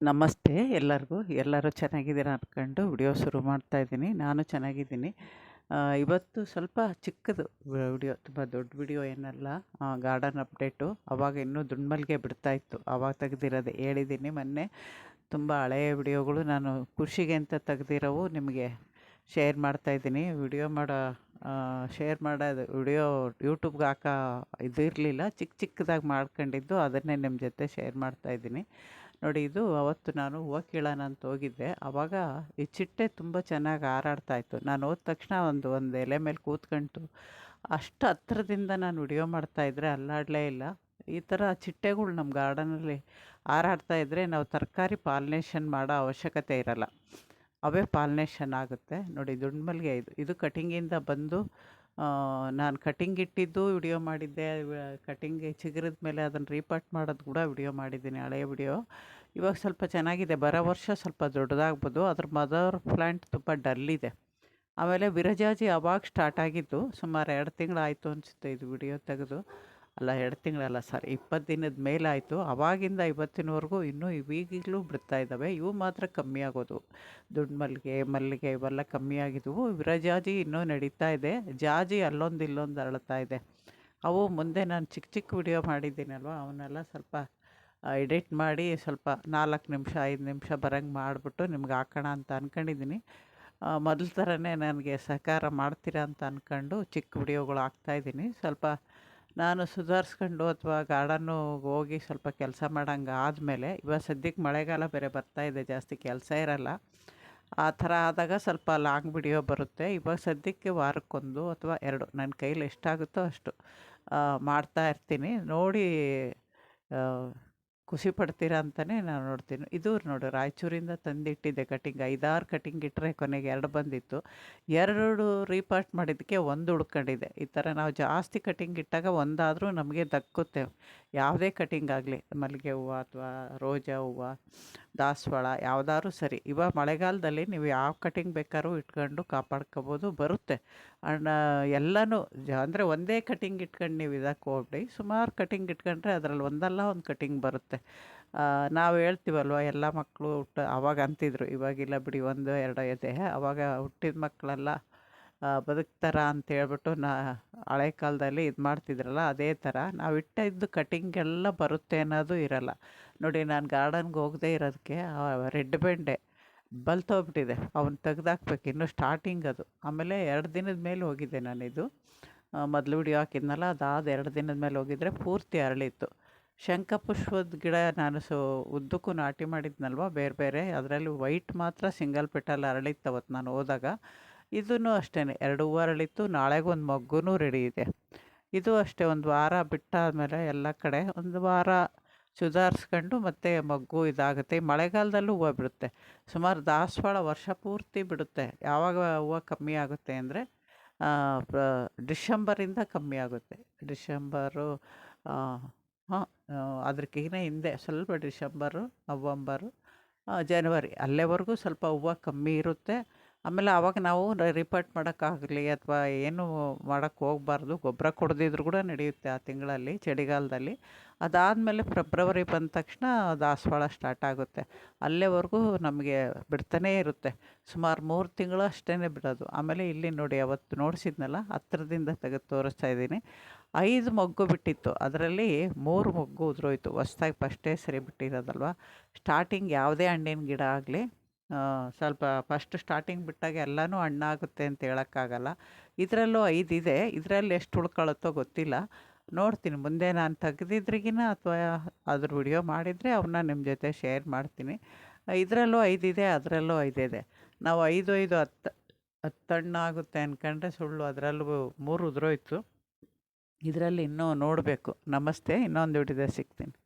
ನಮಸ್ತೆ ಎಲ್ಲರಿಗೂ. ಎಲ್ಲರೂ ಚೆನ್ನಾಗಿದ್ದೀರಾ ಅಂದ್ಕೊಂಡು ವಿಡಿಯೋ ಶುರು ಮಾಡ್ತಾಯಿದ್ದೀನಿ. ನಾನು ಚೆನ್ನಾಗಿದ್ದೀನಿ. ಇವತ್ತು ಸ್ವಲ್ಪ ಚಿಕ್ಕದು ವಿಡಿಯೋ, ತುಂಬ ದೊಡ್ಡ ವಿಡಿಯೋ ಏನಲ್ಲ. Garden update. ಆವಾಗ ಇನ್ನೂ ದುಂಡ್ಮಲ್ಗೆ ಬಿಡ್ತಾಯಿತ್ತು, ಆವಾಗ ತೆಗೆದಿರೋದೆ. ಹೇಳಿದ್ದೀನಿ ಮೊನ್ನೆ, ತುಂಬ ಹಳೆಯ ವಿಡಿಯೋಗಳು ನಾನು ಖುಷಿಗೆ ಅಂತ ತೆಗ್ದಿರೋವು ನಿಮಗೆ ಶೇರ್ ಮಾಡ್ತಾಯಿದ್ದೀನಿ. ಶೇರ್ ಮಾಡೋದು ವಿಡಿಯೋ ಯೂಟ್ಯೂಬ್ಗೆ ಹಾಕೋ ಇದು ಇರಲಿಲ್ಲ, ಚಿಕ್ಕದಾಗಿ ಮಾಡ್ಕೊಂಡಿದ್ದು, ಅದನ್ನೇ ನಿಮ್ಮ ಜೊತೆ ಶೇರ್ ಮಾಡ್ತಾಯಿದ್ದೀನಿ. ನೋಡಿ, ಇದು ಅವತ್ತು ನಾನು ಹೂವು ಕೀಳೋಣ ಅಂತ ಹೋಗಿದ್ದೆ. ಆವಾಗ ಈ ಚಿಟ್ಟೆ ತುಂಬ ಚೆನ್ನಾಗಿ ಹಾರಾಡ್ತಾಯಿತ್ತು. ನಾನು ಹೋದ ತಕ್ಷಣ ಒಂದು ಎಲೆ ಮೇಲೆ ಕೂತ್ಕೊಂತು. ಅಷ್ಟು ಹತ್ರದಿಂದ ನಾನು ವಿಡಿಯೋ ಮಾಡ್ತಾಯಿದ್ರೆ ಅಲ್ಲಾಡಲೇ ಇಲ್ಲ. ಈ ಥರ ಚಿಟ್ಟೆಗಳು ನಮ್ಮ ಗಾರ್ಡನಲ್ಲಿ ಹಾರಾಡ್ತಾಯಿದ್ರೆ ನಾವು ತರಕಾರಿ ಪಾಲಿನೇಷನ್ ಮಾಡೋ ಅವಶ್ಯಕತೆ ಇರಲ್ಲ, ಅವೇ ಪಾಲಿನೇಷನ್ ಆಗುತ್ತೆ. ನೋಡಿ, ದುಂಡ್ಮಲ್ಗೆ ಇದು ಕಟಿಂಗಿಂದ ಬಂದು ನಾನು ಕಟಿಂಗ್ ಇಟ್ಟಿದ್ದು ವಿಡಿಯೋ ಮಾಡಿದ್ದೆ. ಕಟಿಂಗ್ ಚಿಗುರಿದ ಮೇಲೆ ಅದನ್ನು ರೀಪಾಟ್ ಮಾಡೋದು ಕೂಡ ವಿಡಿಯೋ ಮಾಡಿದ್ದೀನಿ, ಹಳೆಯ ವಿಡಿಯೋ. ಇವಾಗ ಸ್ವಲ್ಪ ಚೆನ್ನಾಗಿದೆ. ಬರೋ ವರ್ಷ ಸ್ವಲ್ಪ ದೊಡ್ಡದಾಗ್ಬೋದು. ಅದ್ರ ಮದರ್ ಪ್ಲ್ಯಾಂಟ್ ತುಂಬ ಡಲ್ಲಿದೆ. ಆಮೇಲೆ ವಿರಜಾಜಿ ಅವಾಗ ಸ್ಟಾರ್ಟ್ ಆಗಿದ್ದು, ಸುಮಾರು 2 ತಿಂಗಳಾಯಿತು ಅನಿಸುತ್ತೆ ಇದು ವಿಡಿಯೋ ತೆಗೆದು. ಅಲ್ಲ, 2 ತಿಂಗಳಲ್ಲ, ಸಾರಿ, 20 ದಿನದ ಮೇಲಾಯಿತು. ಆವಾಗಿಂದ ಇವತ್ತಿನವರೆಗೂ ಇನ್ನೂ ಈಗಲೂ ಬಿಡ್ತಾ ಇದ್ದಾವೆ. ಇವು ಮಾತ್ರ ಕಮ್ಮಿ ಆಗೋದು. ಮಲ್ಲಿಗೆ ಇವೆಲ್ಲ ಕಮ್ಮಿ ಆಗಿದ್ವು. ವಿರಜಾಜಿ ಇನ್ನೂ ನಡೀತಾ ಇದೆ. ಜಾಜಿ ಅಲ್ಲೊಂದು ಇಲ್ಲೊಂದು ಅರಳ್ತಾ ಇದೆ. ಅವು ಮುಂದೆ ನಾನು ಚಿಕ್ಕ ವಿಡಿಯೋ ಮಾಡಿದ್ದೀನಲ್ವ, ಅವನ್ನೆಲ್ಲ ಸ್ವಲ್ಪ ಎಡಿಟ್ ಮಾಡಿ ಸ್ವಲ್ಪ 4 ನಿಮಿಷ 5 ನಿಮಿಷ ಬರೋಂಗೆ ಮಾಡಿಬಿಟ್ಟು ನಿಮ್ಗೆ ಹಾಕೋಣ ಅಂತ ಅಂದ್ಕೊಂಡಿದ್ದೀನಿ. ಮೊದಲ ಥರನೇ ನನಗೆ ಸಹಕಾರ ಮಾಡ್ತೀರಾ ಅಂತ ಅಂದ್ಕೊಂಡು ಚಿಕ್ಕ ವಿಡಿಯೋಗಳು ಹಾಕ್ತಾಯಿದ್ದೀನಿ. ಸ್ವಲ್ಪ ನಾನು ಸುಧಾರಿಸ್ಕೊಂಡು ಅಥವಾ ಗಾರ್ಡನ್ನು ಹೋಗಿ ಸ್ವಲ್ಪ ಕೆಲಸ ಮಾಡೋಂಗೆ ಆದಮೇಲೆ, ಇವಾಗ ಸದ್ಯಕ್ಕೆ ಮಳೆಗಾಲ ಬೇರೆ ಬರ್ತಾಯಿದೆ, ಜಾಸ್ತಿ ಕೆಲಸ ಇರಲ್ಲ. ಆ ಥರ ಆದಾಗ ಸ್ವಲ್ಪ ಲಾಂಗ್ ವಿಡಿಯೋ ಬರುತ್ತೆ. ಇವಾಗ ಸದ್ಯಕ್ಕೆ ವಾರಕ್ಕೊಂದು ಅಥವಾ 2 ನನ್ನ ಕೈಲಿ ಎಷ್ಟಾಗುತ್ತೋ ಅಷ್ಟು ಮಾಡ್ತಾಯಿರ್ತೀನಿ. ನೋಡಿ ಖುಷಿ ಪಡ್ತೀರಾ ಅಂತಲೇ ನಾನು ನೋಡ್ತೀನಿ. ಇದು ನೋಡಿ, ರಾಯಚೂರಿಂದ ತಂದಿಟ್ಟಿದ್ದೆ ಕಟಿಂಗ್. 5-6 ಕಟಿಂಗ್ ಇಟ್ಟರೆ ಕೊನೆಗೆ 2 ಬಂದಿತ್ತು. 2 ರೀಪಾರ್ಟ್ ಮಾಡಿದ್ದಕ್ಕೆ 1 ಉಳ್ಕೊಂಡಿದೆ. ಈ ಥರ ನಾವು ಜಾಸ್ತಿ ಕಟಿಂಗ್ ಇಟ್ಟಾಗ ಒಂದಾದರೂ ನಮಗೆ ದಕ್ಕುತ್ತೆ. ಯಾವುದೇ ಕಟಿಂಗ್ ಆಗಲಿ, ಮಲ್ಲಿಗೆ ಹೂವು ಅಥವಾ ರೋಜಾ ಹೂವು, ದಾಸವಾಳ, ಯಾವುದಾದ್ರೂ ಸರಿ. ಇವಾಗ ಮಳೆಗಾಲದಲ್ಲಿ ನೀವು ಯಾವ ಕಟಿಂಗ್ ಬೇಕಾದ್ರೂ ಇಟ್ಕೊಂಡು ಕಾಪಾಡ್ಕೋಬೋದು, ಬರುತ್ತೆ. ಎಲ್ಲನೂ ಅಂದರೆ ಒಂದೇ ಕಟಿಂಗ್ ಇಟ್ಕೊಂಡು ನೀವು ಇದಕ್ಕೆ ಹೋಗ್ಬಿಡಿ. ಸುಮಾರು ಕಟಿಂಗ್ ಇಟ್ಕೊಂಡ್ರೆ ಅದರಲ್ಲಿ ಒಂದಲ್ಲ ಒಂದು ಕಟಿಂಗ್ ಬರುತ್ತೆ. ನಾವು ಹೇಳ್ತೀವಲ್ವ, ಎಲ್ಲ ಮಕ್ಕಳು ಆವಾಗ ಅಂತಿದ್ರು, ಇವಾಗಿಲ್ಲ ಬಿಡಿ, 1-2 ಇದೆ. ಆವಾಗ ಹುಟ್ಟಿದ ಮಕ್ಕಳೆಲ್ಲ ಬದುಕ್ತಾರ ಅಂತ ಹೇಳ್ಬಿಟ್ಟು ಹಳೆ ಕಾಲದಲ್ಲಿ ಇದು ಮಾಡ್ತಿದ್ರಲ್ಲ, ಅದೇ ಥರ ನಾವು ಇಟ್ಟಿದ್ದು ಕಟಿಂಗ್ ಎಲ್ಲ ಬರುತ್ತೆ ಅನ್ನೋದು ಇರಲ್ಲ. ನೋಡಿ, ನಾನು ಗಾರ್ಡನ್ಗೆ ಹೋಗದೇ ಇರೋದಕ್ಕೆ ರೆಡ್ ಬೆಂಡೆ ಬಲ್ತೋಗ್ಬಿಟ್ಟಿದೆ. ಅವನ್ನ ತೆಗ್ದಾಕ್ಬೇಕು, ಇನ್ನೂ ಸ್ಟಾರ್ಟಿಂಗ್ ಅದು. ಆಮೇಲೆ 2 ದಿನದ ಮೇಲೆ ಹೋಗಿದ್ದೆ ನಾನಿದು. ಮೊದಲು ವಿಡಿಯೋ ಹಾಕಿದ್ನಲ್ಲ, ಅದಾದ 2 ದಿನದ ಮೇಲೆ ಹೋಗಿದ್ರೆ ಪೂರ್ತಿ ಅರಳಿತ್ತು. ಶಂಖಪುಷ್ಪದ ಗಿಡ ನಾನು ಉದ್ದಕ್ಕೂ ನಾಟಿ ಮಾಡಿದ್ನಲ್ವ, ಬೇರೆ ಅದರಲ್ಲಿ ವೈಟ್ ಮಾತ್ರ ಸಿಂಗಲ್ ಪೆಟಲ್ ಅರಳಿತ್ತು ಅವತ್ತು ನಾನು ಹೋದಾಗ. ಇದೂ ಅಷ್ಟೇ, 2 ಹೂವು ಅರಳಿತ್ತು. ನಾಳೆಗೆ ಒಂದು ಮೊಗ್ಗು ರೆಡಿ ಇದೆ. ಇದು ಅಷ್ಟೇ, ಒಂದು ವಾರ ಬಿಟ್ಟಾದಮೇಲೆ ಎಲ್ಲ ಕಡೆ ಒಂದು ವಾರ ಸುಧಾರಿಸ್ಕೊಂಡು ಮತ್ತೆ ಮೊಗ್ಗು ಇದಾಗುತ್ತೆ. ಮಳೆಗಾಲದಲ್ಲೂ ಹೂವು ಬಿಡುತ್ತೆ. ಸುಮಾರು ದಾಸವಾಳ ವರ್ಷ ಪೂರ್ತಿ ಬಿಡುತ್ತೆ. ಯಾವಾಗ ಹೂವು ಕಮ್ಮಿ ಆಗುತ್ತೆ ಅಂದರೆ ಡಿಸೆಂಬರಿಂದ ಕಮ್ಮಿ ಆಗುತ್ತೆ. ಡಿಸೆಂಬರು, ಅದಕ್ಕಿಂತ ಹಿಂದೆ ಸ್ವಲ್ಪ ಡಿಸೆಂಬರು, ನವಂಬರು, ಜನವರಿ ಅಲ್ಲಿವರೆಗೂ ಸ್ವಲ್ಪ ಹೂವು ಕಮ್ಮಿ ಇರುತ್ತೆ. ಆಮೇಲೆ ಆವಾಗ ನಾವು ರಿಪೋರ್ಟ್ ಮಾಡೋಕ್ಕಾಗಲಿ ಅಥವಾ ಏನು ಮಾಡೋಕ್ಕೆ ಹೋಗಬಾರ್ದು. ಗೊಬ್ಬರ ಕೊಡದಿದ್ರು ಕೂಡ ನಡೆಯುತ್ತೆ ಆ ತಿಂಗಳಲ್ಲಿ, ಚಳಿಗಾಲದಲ್ಲಿ. ಅದಾದಮೇಲೆ ಫೆಬ್ರವರಿ ಬಂದ ತಕ್ಷಣ ದಾಸವಾಳ ಸ್ಟಾರ್ಟ್ ಆಗುತ್ತೆ. ಅಲ್ಲಿವರೆಗೂ ನಮಗೆ ಬಿಡ್ತಾನೇ ಇರುತ್ತೆ. ಸುಮಾರು 3 ತಿಂಗಳು ಅಷ್ಟೇ ಬಿಡೋದು. ಆಮೇಲೆ ಇಲ್ಲಿ ನೋಡಿ, ಅವತ್ತು ನೋಡಿಸಿದ್ನಲ್ಲ, ಹತ್ರದಿಂದ ತೆಗೆದು ತೋರಿಸ್ತಾ ಇದ್ದೀನಿ. 5 ಮೊಗ್ಗು ಬಿಟ್ಟಿತ್ತು, ಅದರಲ್ಲಿ 3 ಮೊಗ್ಗು ಉದುರೋಯ್ತು. ಹೊಸ್ದಾಗಿ ಫಸ್ಟೇ ಸರಿ ಬಿಟ್ಟಿರೋದಲ್ವ. ಸ್ಟಾರ್ಟಿಂಗ್ ಯಾವುದೇ ಹಣ್ಣಿನ ಗಿಡ ಆಗಲಿ, ಸ್ವಲ್ಪ ಫಸ್ಟ್ ಸ್ಟಾರ್ಟಿಂಗ್ ಬಿಟ್ಟಾಗ ಎಲ್ಲನೂ ಹಣ್ಣಾಗುತ್ತೆ ಅಂತ ಹೇಳೋಕ್ಕಾಗಲ್ಲ. ಇದರಲ್ಲೂ 5 ಇದೆ. ಇದರಲ್ಲಿ ಎಷ್ಟು ಉಳ್ಕೊಳ್ಳುತ್ತೋ ಗೊತ್ತಿಲ್ಲ, ನೋಡ್ತೀನಿ ಮುಂದೆ. ನಾನು ತೆಗ್ದಿದ್ರಿಗಿನ ಅಥವಾ ಅದ್ರ ವಿಡಿಯೋ ಮಾಡಿದರೆ ಅವನ್ನ ನಿಮ್ಮ ಜೊತೆ ಶೇರ್ ಮಾಡ್ತೀನಿ. ಇದರಲ್ಲೂ 5 ಇದೆ, ಅದರಲ್ಲೂ 5 ಇದೆ. ನಾವು 5 10 ಹಣ್ಣಾಗುತ್ತೆ ಅಂದ್ಕೊಂಡ್ರೆ ಸುಳ್ಳು. ಅದರಲ್ಲೂ 3 ಉದುರೋಯ್ತು. ಇದರಲ್ಲಿ ಇನ್ನೂ ನೋಡಬೇಕು. ನಮಸ್ತೆ, ಇನ್ನೊಂದು ವಿಡಿಯೋದಲ್ಲಿ ಸಿಗ್ತೀನಿ.